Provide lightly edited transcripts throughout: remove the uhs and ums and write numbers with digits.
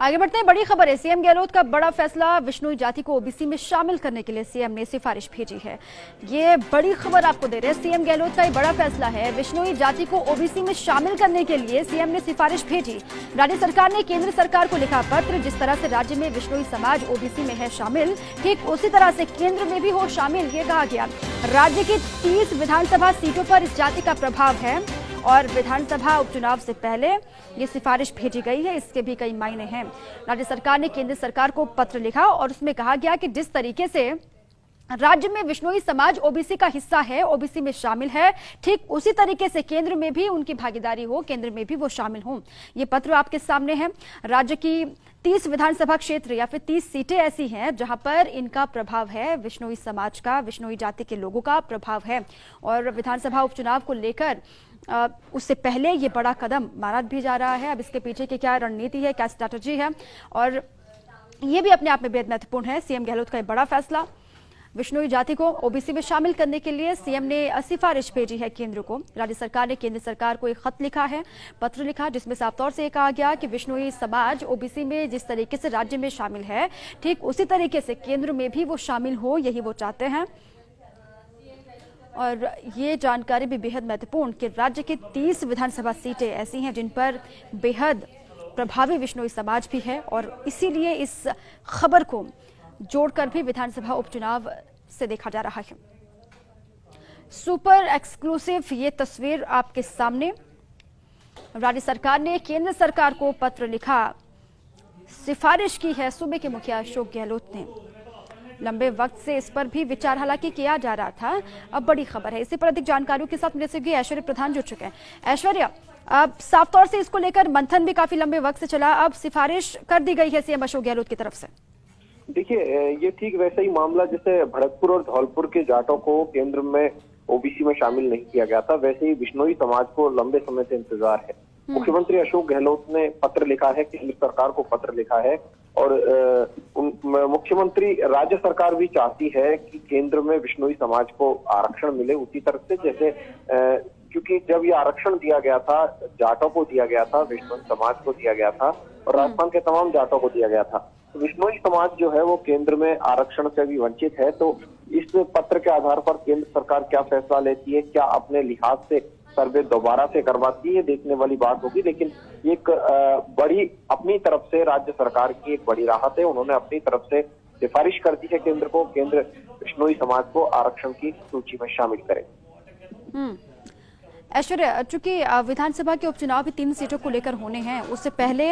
आगे बढ़ते हैं, बड़ी खबर है। सीएम गहलोत का बड़ा फैसला, विश्नोई जाति को ओबीसी में शामिल करने के लिए सीएम ने सिफारिश भेजी है। ये बड़ी खबर आपको दे रहे हैं। सीएम गहलोत का ये बड़ा फैसला है, विश्नोई जाति को ओबीसी में शामिल करने के लिए सीएम ने सिफारिश भेजी। राज्य सरकार ने केंद्र सरकार को लिखा पत्र। जिस तरह से राज्य में विश्नोई समाज ओबीसी में है शामिल, ठीक उसी तरह से केंद्र में भी हो शामिल, ये कहा गया। राज्य की 30 विधानसभा सीटों पर इस जाति का प्रभाव है और विधानसभा उपचुनाव से पहले ये सिफारिश भेजी गई है। इसके भी कई मायने हैं। राज्य सरकार ने केंद्र सरकार को पत्र लिखा और उसमें कहा गया कि जिस तरीके से राज्य में विश्नोई समाज ओबीसी का हिस्सा है, ओबीसी में शामिल है, ठीक उसी तरीके से केंद्र में भी उनकी भागीदारी हो, केंद्र में भी वो शामिल हों। ये पत्र आपके सामने है। राज्य की 30 विधानसभा क्षेत्र या फिर 30 सीटें ऐसी हैं जहां पर इनका प्रभाव है, विश्नोई समाज का, विश्नोई जाति के लोगों का प्रभाव है। और विधानसभा उपचुनाव को लेकर उससे पहले ये बड़ा कदम माना भी जा रहा है। अब इसके पीछे की क्या रणनीति है, क्या स्ट्रैटेजी है, और ये भी अपने आप में बेहद महत्वपूर्ण है। सीएम गहलोत का बड़ा फैसला, विश्नोई जाति को ओबीसी में शामिल करने के लिए सीएम ने सिफारिश भेजी है केंद्र को। राज्य सरकार ने केंद्र सरकार को एक खत लिखा है, पत्र लिखा, जिसमें साफ तौर से कहा गया कि विश्नोई समाज ओबीसी में जिस तरीके से राज्य में शामिल है, ठीक उसी तरीके से केंद्र में भी वो शामिल हो, यही वो चाहते हैं। और ये जानकारी भी बेहद महत्वपूर्ण कि राज्य की 30 विधानसभा सीटें ऐसी हैं जिन पर बेहद प्रभावी विश्नोई समाज भी है, और इसीलिए इस खबर को जोड़कर भी विधानसभा उपचुनाव से देखा जा रहा है। सुपर एक्सक्लूसिव ये तस्वीर आपके सामने। राज्य सरकार ने केंद्र सरकार को पत्र लिखा, सिफारिश की है सूबे के मुखिया अशोक गहलोत ने। लंबे वक्त से इस पर भी विचार हालांकि किया जा रहा था, अब बड़ी खबर है। इसी पर अधिक जानकारियों के साथ मेरे से ऐश्वर्य प्रधान जुड़ चुके हैं। ऐश्वर्य, अब साफ तौर से इसको लेकर मंथन भी काफी लंबे वक्त से चला, अब सिफारिश कर दी गई है सीएम अशोक गहलोत की तरफ से। देखिए, ये ठीक वैसा ही मामला जैसे भरतपुर और धौलपुर के जाटों को केंद्र में ओबीसी में शामिल नहीं किया गया था, वैसे ही विश्नोई समाज को लंबे समय से इंतजार है। मुख्यमंत्री अशोक गहलोत ने पत्र लिखा है, केंद्र सरकार को पत्र लिखा है, और मुख्यमंत्री राज्य सरकार भी चाहती है कि केंद्र में विश्नोई समाज को आरक्षण मिले उसी तरह से जैसे क्योंकि जब ये आरक्षण दिया गया था, जाटों को दिया गया था, विश्नोई समाज को दिया गया था और राजस्थान के तमाम जाटों को दिया गया था। तो विश्नोई समाज जो है वो केंद्र में आरक्षण से भी वंचित है। तो इस पत्र के आधार पर केंद्र सरकार क्या फैसला लेती है, क्या अपने लिहाज से सर्वे दोबारा से करवाती है, देखने वाली बात होगी। लेकिन एक बड़ी अपनी तरफ से राज्य सरकार की एक बड़ी राहत है, उन्होंने अपनी तरफ से सिफारिश कर दी है केंद्र को, केंद्र विश्नोई समाज को आरक्षण की सूची में शामिल करे। ऐश्वर्य, चूंकि विधानसभा के उपचुनाव भी 3 सीटों को लेकर होने हैं, उससे पहले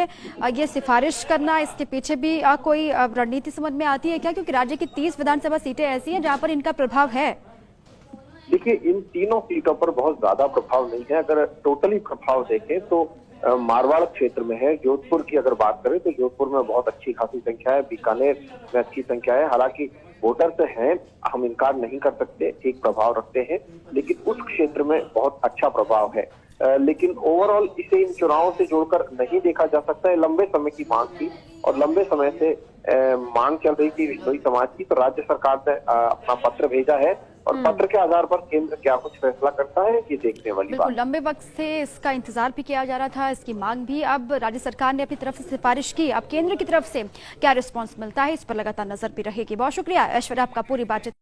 ये सिफारिश करना, इसके पीछे भी कोई रणनीति समझ में आती है क्या? क्योंकि राज्य की 30 विधानसभा सीटें ऐसी हैं जहां पर इनका प्रभाव है। देखिए, इन तीनों सीटों पर बहुत ज्यादा प्रभाव नहीं है। अगर टोटली प्रभाव देखें तो मारवाड़ क्षेत्र में है। जोधपुर की अगर बात करें तो जोधपुर में बहुत अच्छी खासी संख्या है, बीकानेर में अच्छी संख्या है। हालांकि वोटर्स हैं, हम इनकार नहीं कर सकते, ठीक प्रभाव रखते हैं, लेकिन उस क्षेत्र में बहुत अच्छा प्रभाव है। लेकिन ओवरऑल इसे इन चुनावों से जोड़कर नहीं देखा जा सकता है। लंबे समय की मांग थी और लंबे समय से मांग चल रही थी विश्नोई समाज की, तो राज्य सरकार ने अपना पत्र भेजा है और पत्र के आधार पर केंद्र क्या कुछ फैसला करता है ये देखने वाली बात। लंबे वक्त से इसका इंतजार भी किया जा रहा था, इसकी मांग भी। अब राज्य सरकार ने अपनी तरफ से सिफारिश की, अब केंद्र की तरफ से क्या रिस्पॉन्स मिलता है इस पर लगातार नजर भी रहेगी। बहुत शुक्रिया ऐश्वर्या आपका पूरी बातचीत